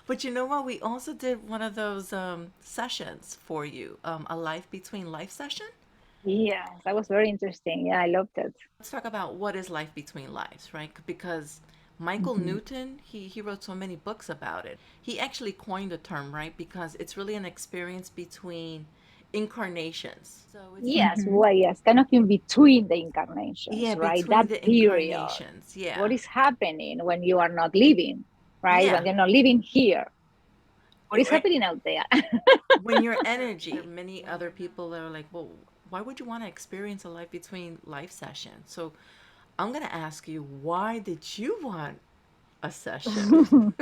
But you know what? We also did one of those sessions for you, a life between life session. Yes, that was very interesting. Yeah, I loved it. Let's talk about what is life between lives, right? Because Michael Hmm. Newton, he wrote so many books about it. He actually coined the term, right? Because it's really an experience between incarnations. So it's like, Yes, Hmm. well, yes, kind of in between the incarnations, yeah, right? That between the period. incarnations. Yeah. What is happening when you are not living, right? Yeah. When you're not living here, what is Right. happening out there? When your energy, there are many other people that are like, well, why would you want to experience a life between life session? So I'm going to ask you, why did you want a session?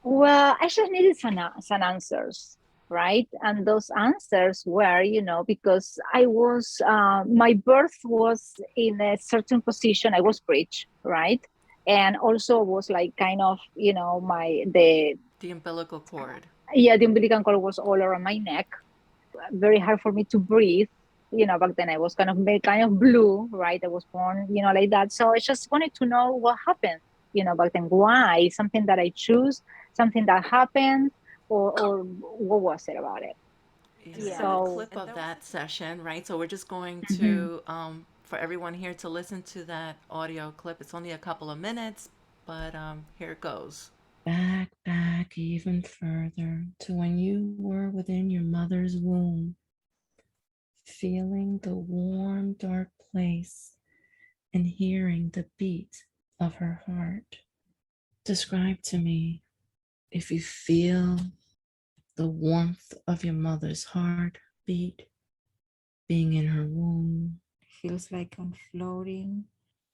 Well, I just needed some answers, right? And those answers were, because my birth was in a certain position. I was breech, right? And also was like kind of, The umbilical cord. yeah, the umbilical cord was all around my neck. Very hard for me to breathe. Back then I was kind of blue, right? I was born, like that. So I just wanted to know what happened, back then. Why? Something that I choose, something that happened, or what was it about it? Yeah, we have a So, clip of that session, right? So we're just going mhm. to, for everyone here to listen to that audio clip. It's only a couple of minutes, but here it goes. Back even further to when you were within your mother's womb, feeling the warm, dark place and hearing the beat of her heart. Describe to me if you feel the warmth of your mother's heartbeat being in her womb. Feels like I'm floating.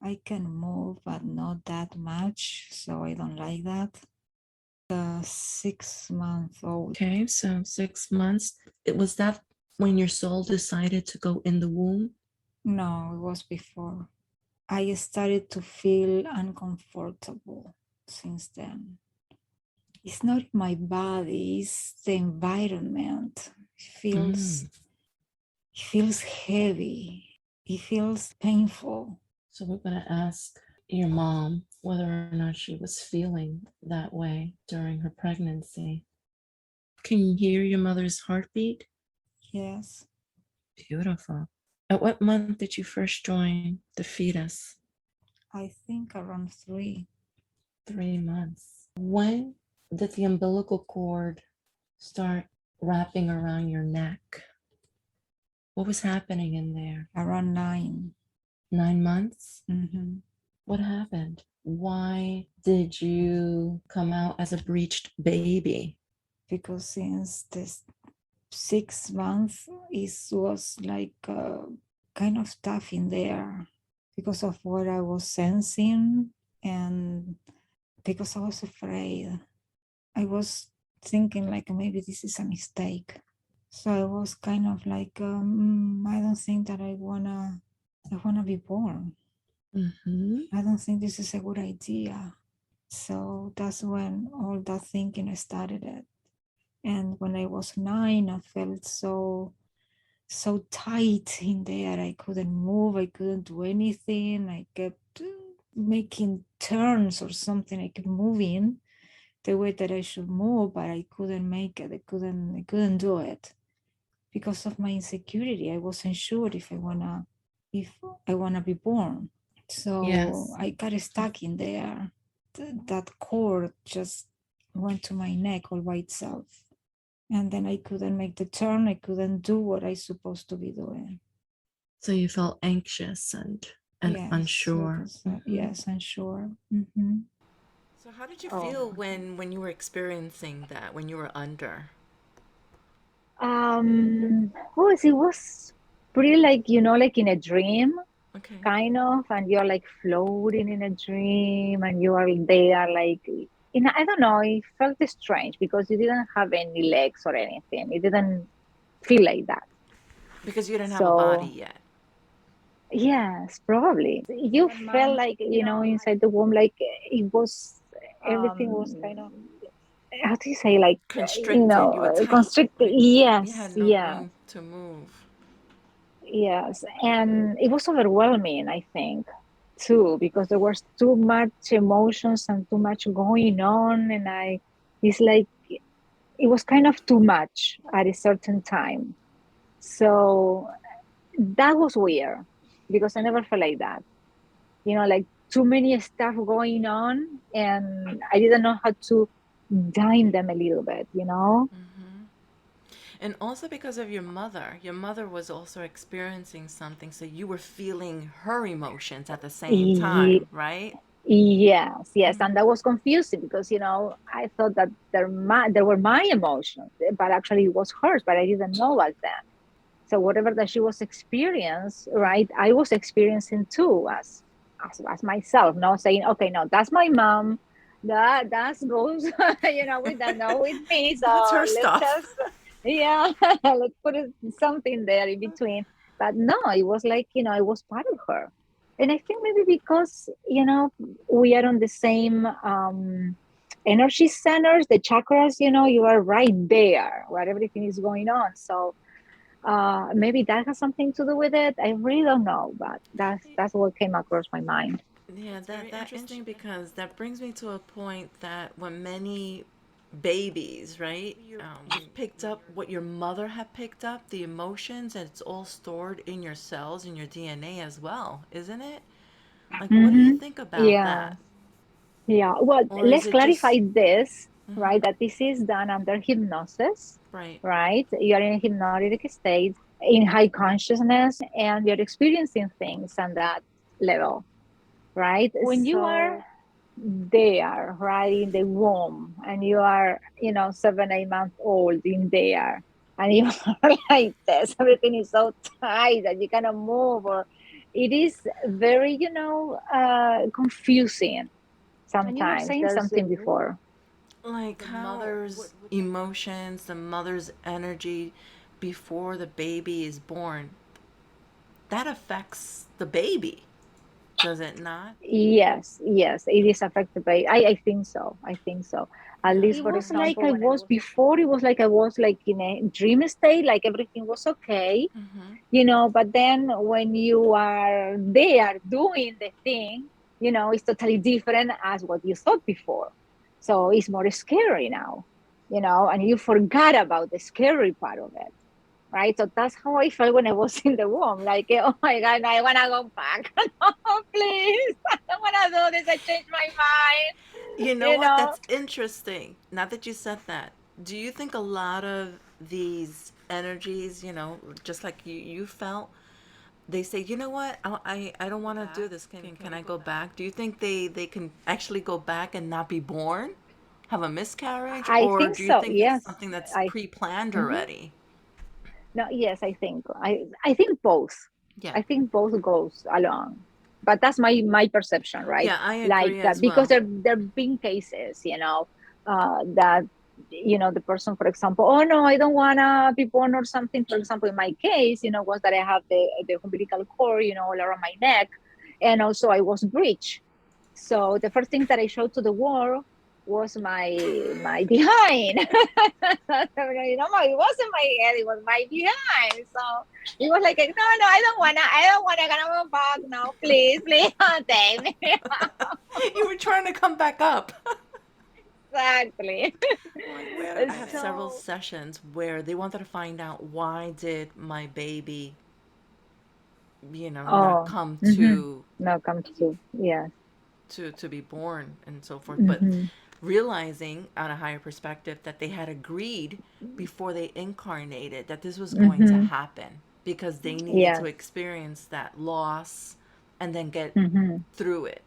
I can move, but not that much, so I don't like that. 6 month old. Okay, so 6 months. It was that when your soul decided to go in the womb? No, it was before. I started to feel uncomfortable since then. It's not my body, it's the environment. Mm. It feels heavy. It feels painful. So we're going to ask your mom whether or not she was feeling that way during her pregnancy. Can you hear your mother's heartbeat? Yes, Beautiful. At what month did you first join the fetus? I think around 3. 3 months. When did the umbilical cord start wrapping around your neck? What was happening in there? Around 9. 9 months? Mm-hmm. What happened? Why did you come out as a breached baby? Because since this 6 months was like kind of tough in there because of what I was sensing and because I was afraid. I was thinking like maybe this is a mistake. So I was kind of like, I don't think that I wanna be born. Mm-hmm. I don't think this is a good idea. So that's when all that thinking started it. And when I was 9, I felt so tight in there. I couldn't move. I couldn't do anything. I kept making turns or something. I kept moving the way that I should move, but I couldn't make it. I couldn't do it because of my insecurity. I wasn't sure if I wanna be born. So Yes. I got stuck in there. That cord just went to my neck all by itself. And then I couldn't make the turn. I couldn't do what I supposed to be doing. So you felt anxious and Yes, unsure. Mm-hmm. yes, I'm sure. Mm-hmm. So how did you Oh, feel when you were experiencing that, when you were under? it was pretty like, like in a dream, Okay. kind of, and you're like floating in a dream, and you are there, like, I don't know, it felt strange because you didn't have any legs or anything. It didn't feel like that. Because you didn't have a body So, yet. yes, probably. You felt like, inside the womb, like it was, everything was kind of, how do you say, like, Constricted. You were tight, constricted. right? You Yes, had no yeah, room to move. yes. And it was overwhelming, I think. too, because there was too much emotions and too much going on, and it's like it was kind of too much at a certain time. So that was weird because I never felt like that. Like too many stuff going on, and I didn't know how to dime them a little bit. And also because of your mother was also experiencing something, so you were feeling her emotions at the same Ye- time, right? Yes, yes, and that was confusing because I thought that there were my emotions, but actually it was hers, but I didn't know back then. So whatever that she was experiencing, right, I was experiencing too as myself, not saying, okay, no, that's my mom, that goes, with that, no, with me. So That's her let's stuff. just, yeah, let's put something there in between. But no, it was like, it was part of her. And I think maybe because, we are on the same energy centers, the chakras, you are right there where everything is going on. So maybe that has something to do with it. I really don't know, but that's what came across my mind. Yeah, that interesting because that brings me to a point that when many babies, right, you've picked up what your mother had picked up, the emotions, and it's all stored in your cells, in your DNA as well, isn't it? Like, what do you Mm-hmm. think about Yeah, that? yeah. Well, Or is let's it clarify just, this, hmm right? That this is done under hypnosis, right? right? You are in a hypnotic state, in high consciousness, and you're experiencing things on that level, right? When you are there, right, in the womb, and you are, 7, 8 months old in there, and you are like this, everything is so tight that you cannot move, or it is very, confusing And you were sometimes. saying There's something before. Like the mother's emotions, the mother's energy before the baby is born, that affects the baby, does it not? Yes, yes, it is affected by. I think so. I think so. At Yeah. least, It for was like example, I when I was was before. before, it was like I was like in a dream state, like everything was okay, Mm-hmm. But then when you are there doing the thing, it's totally different as what you thought before. So it's more scary now, and you forgot about the scary part of it. Right. So that's how I felt when I was in the womb. Like, oh my God, I want to go back. No, please. I don't want to do this. I changed my mind. You know what? That's interesting. Now that you said that, do you think a lot of these energies, just like you felt, they say, you know what? I don't want to do this. Can I go back? Do you think they can actually go back and not be born? Have a miscarriage? I Or think do you so. think it's Yes. something that's I, pre-planned mhm. already? No, yes, I think both. Yeah. I think both goes along. But that's my perception, right? Yeah, I Like agree as because well. there've been cases, that the person, for example, oh no, I don't wanna be born or something. For example, in my case, was that I have the umbilical cord, all around my neck, and also I was breech. So the first thing that I showed to the world was my behind. It wasn't my head, it was my behind. So it was like, no, no, I don't wanna go back. No, please, please don't take me. You were trying to come back up. Exactly. Like where I have several So sessions where they wanted to find out why did my baby, not oh, come no, come to yes. to be born and so forth. But Mm-hmm. realizing on a higher perspective that they had agreed before they incarnated that this was going to Mm-hmm. happen because they needed to Yes. experience that loss and then get Mm-hmm. through it.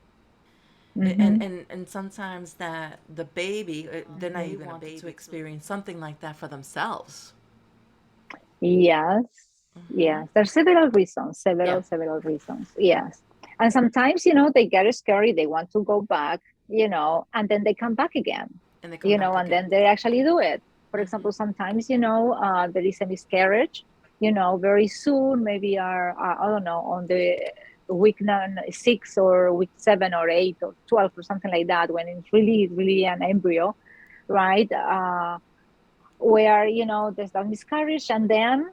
Mm-hmm. And sometimes that the baby, they're not even wanted to experience something like that for themselves. Yes, Hmm yes. There's several reasons, Yeah, several reasons. Yes. And sometimes, they get scary, they want to go back, and then they come back again, and they come back and again. then they actually do it. For Hmm example, sometimes, there is a miscarriage, very soon, maybe I don't know, on the week 6 or week 7 or 8 or 12 or something like that, when it's really, really an embryo, right? Where there's that miscarriage, and then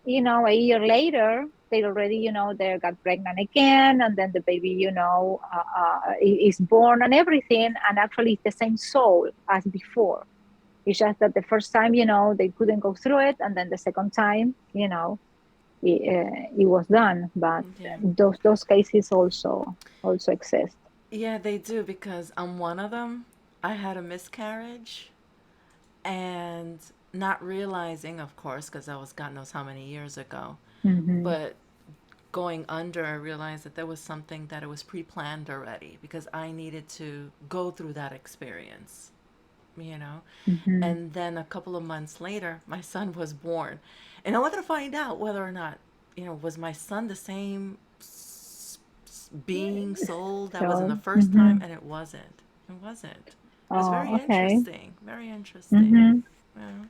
a year later, they already, they got pregnant again, and then the baby, is born and everything, and actually it's the same soul as before. It's just that the first time, they couldn't go through it, and then the second time, it was done. But Yeah. those cases also exist. Yeah, they do, because I'm one of them. I had a miscarriage, and not realizing, of course, because that was God knows how many years ago, Mm-hmm. but going under, I realized that there was something that it was pre-planned already, because I needed to go through that experience, you know. Mm-hmm. And then a couple of months later, my son was born, and I wanted to find out whether or not, was my son the same being, soul that was in the So, first time, and it wasn't. It wasn't. It was very oh, okay. interesting. Very interesting. Mm-hmm. Yeah.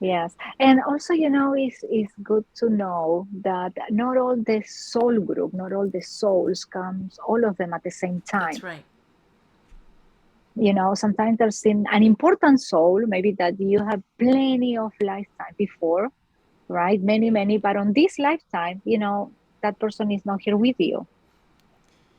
Yes, and also, it's good to know that not all the soul group, not all the souls comes, all of them at the same That's time. right. Sometimes there's an important soul, maybe that you have plenty of lifetime before, right? Many, many, but on this lifetime, that person is not here with you.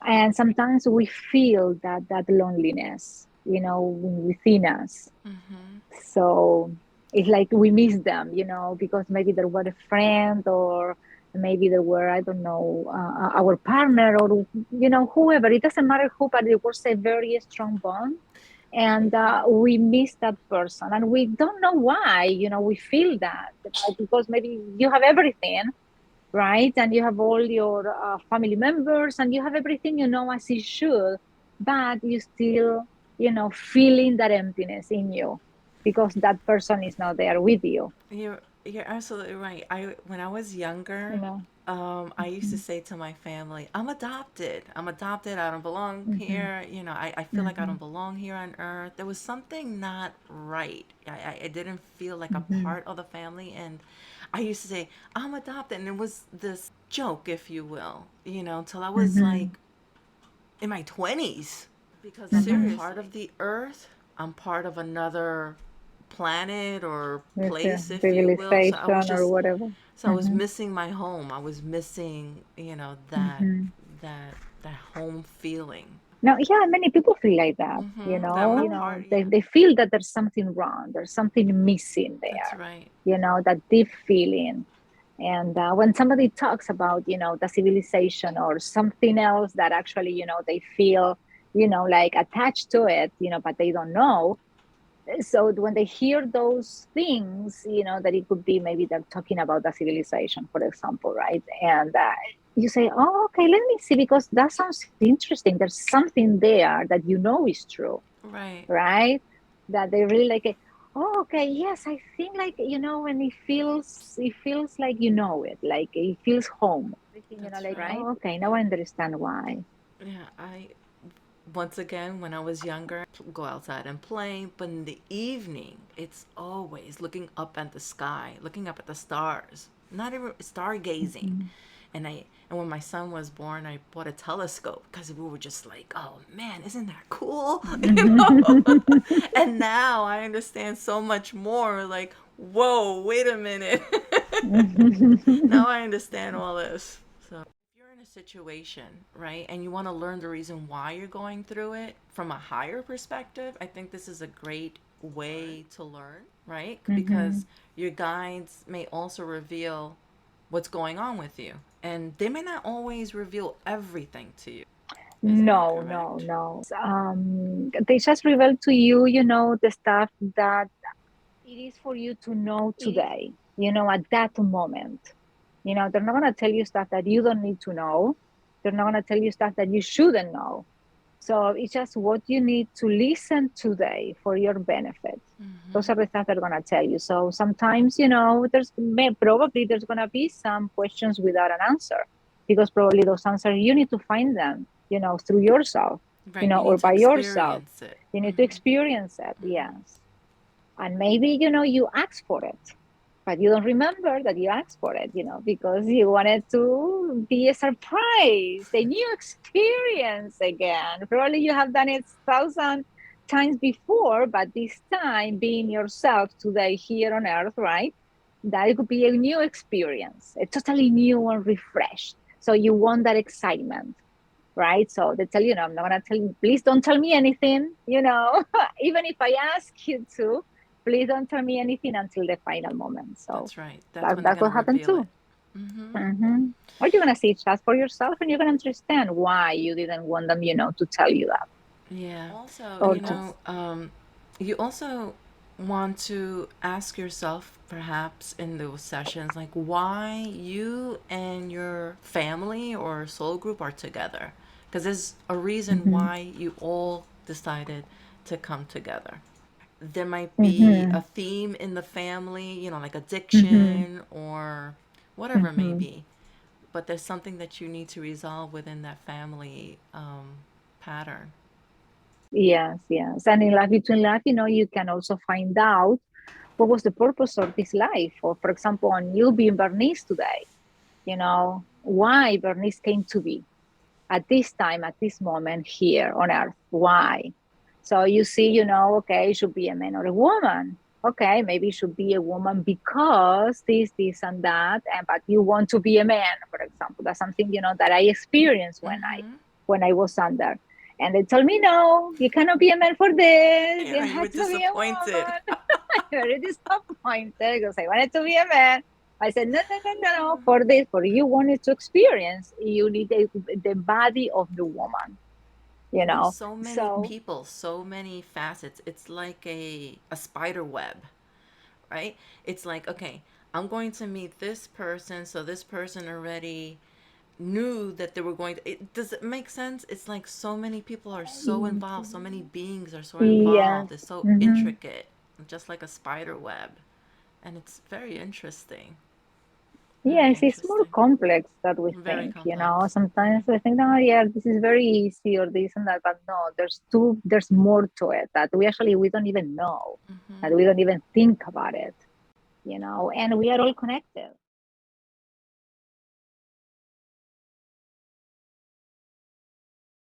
And sometimes we feel that loneliness, within us. Mm-hmm. So it's like we miss them, because maybe they were a friend, or maybe they were, I don't know, our partner, or, whoever. It doesn't matter who, but it was a very strong bond. And we miss that person. And we don't know why, we feel that, because maybe you have everything, right? And you have all your family members, and you have everything, as you should, but you still, feeling that emptiness in you because that person is not there with you. You're absolutely right. When I was You younger, know. I used to say to my family, "I'm adopted. I'm adopted. I don't belong Mm-hmm. here. I feel like I Mm-hmm. don't belong here on earth." There was something not right. I didn't feel like a Mm-hmm. part of the family, and I used to say, "I'm adopted," and it was this joke, if you will, till I was Mm-hmm. like in my 20s, because I'm not Mm-hmm. part of the earth. I'm part of another planet or It's a place, if you will. civilization or whatever. So I was Mm-hmm. missing my home. I was missing, Mm-hmm. that home feeling. No, yeah, many people feel like that, That I'm not part. they, Yeah, they feel that there's something wrong, there's something missing that's there, right. that deep feeling. And when somebody talks about, the civilization or something else that actually, they feel, like attached to it, but they don't know. So when they hear those things, that it could be maybe they're talking about the civilization, for example, right? And you say, oh, okay, let me see, because that sounds interesting. There's something there that is true, Right. right? That they really like it. Oh, okay, yes, I think, like, when it feels like it, like it feels home. Everything, That's like, right. oh, okay, now I understand why. Yeah, I once again, when I was younger, go outside and play, but in the evening, it's always looking up at the sky, looking up at the stars, not even stargazing. Mhm. And when my son was born, I bought a telescope, because we were just like, "Oh man, isn't that cool?" And now I understand so much more, like, "Whoa, wait a minute." Now I understand all this. So, if you're in a situation, right, and you want to learn the reason why you're going through it from a higher perspective, I think this is a great way to learn, right? Because Mhm. your guides may also reveal what's going on with you, and they may not always reveal everything to you. Isn't that No, no, correct? no. They just reveal to you, the stuff that it is for you to know today, at that moment. They're not going to tell you stuff that you don't need to know. They're not going to tell you stuff that you shouldn't know. So it's just what you need to listen today for your benefit. Those Mm-hmm. are the stuff they're going to tell you. So sometimes, probably there's going to be some questions without an answer, because probably those answers you need to find them, through yourself, Right, you need or to by yourself. experience it. You need to Mm-hmm. experience it. Mm-hmm. Yes. And maybe, you ask for it, but you don't remember that you asked for it, because you wanted to be a surprise, a new experience again. Probably you have done it 1,000 times before, but this time being yourself today here on earth, right? that it could be a new experience, a totally new and refreshed. So you want that excitement, right? So they tell you, no, I'm not gonna tell you, please don't tell me anything, even if I ask you to, please don't tell me anything until the final moment. So That's right. That's when they're that's going what to happened reveal it. too. Or you're gonna see it just for yourself, and you're gonna understand why you didn't want them, to tell you that. Yeah. Also, Or just you also want to ask yourself, perhaps in those sessions, like why you and your family or soul group are together. Because there's a reason mm-hmm, why you all decided to come together. There might be mm-hmm, a theme in the family, like mm-hmm, addiction or whatever it may mm-hmm. be. But there's something that you need to resolve within that family pattern. Yes, yes. And in life between life, you can also find out what was the purpose of this life. Or for example, on you being Bernice today, why Bernice came to be at this time, at this moment here on earth. Why? So you see, okay, it should be a man or a woman. Okay, maybe it should be a woman because this, and that. And but you want to be a man, for example. That's something, that I experienced Mm-hmm. when I was under. And they told me, no, you cannot be a man for this. You You were have to be a disappointed. woman. Very disappointed because I wanted to be a man. I said, no, no, no, no, no. For this, for you wanted to experience, you need the body of the woman, There's so many So, people, so many facets. It's like a spider web, right? It's like, okay, I'm going to meet this person, so this person already knew that they were going to. Does it make sense? It's like so many people are so involved, so many beings are so yes. involved. It's so Hmm. intricate, just like a spider web. And it's very interesting. Very Yes, it's more interesting. complex that we Very think. complex. Sometimes we think, oh yeah, this is very easy or this and that, but no, there's more to it that we don't even know, that Hmm. we don't even think about it, and we are all connected.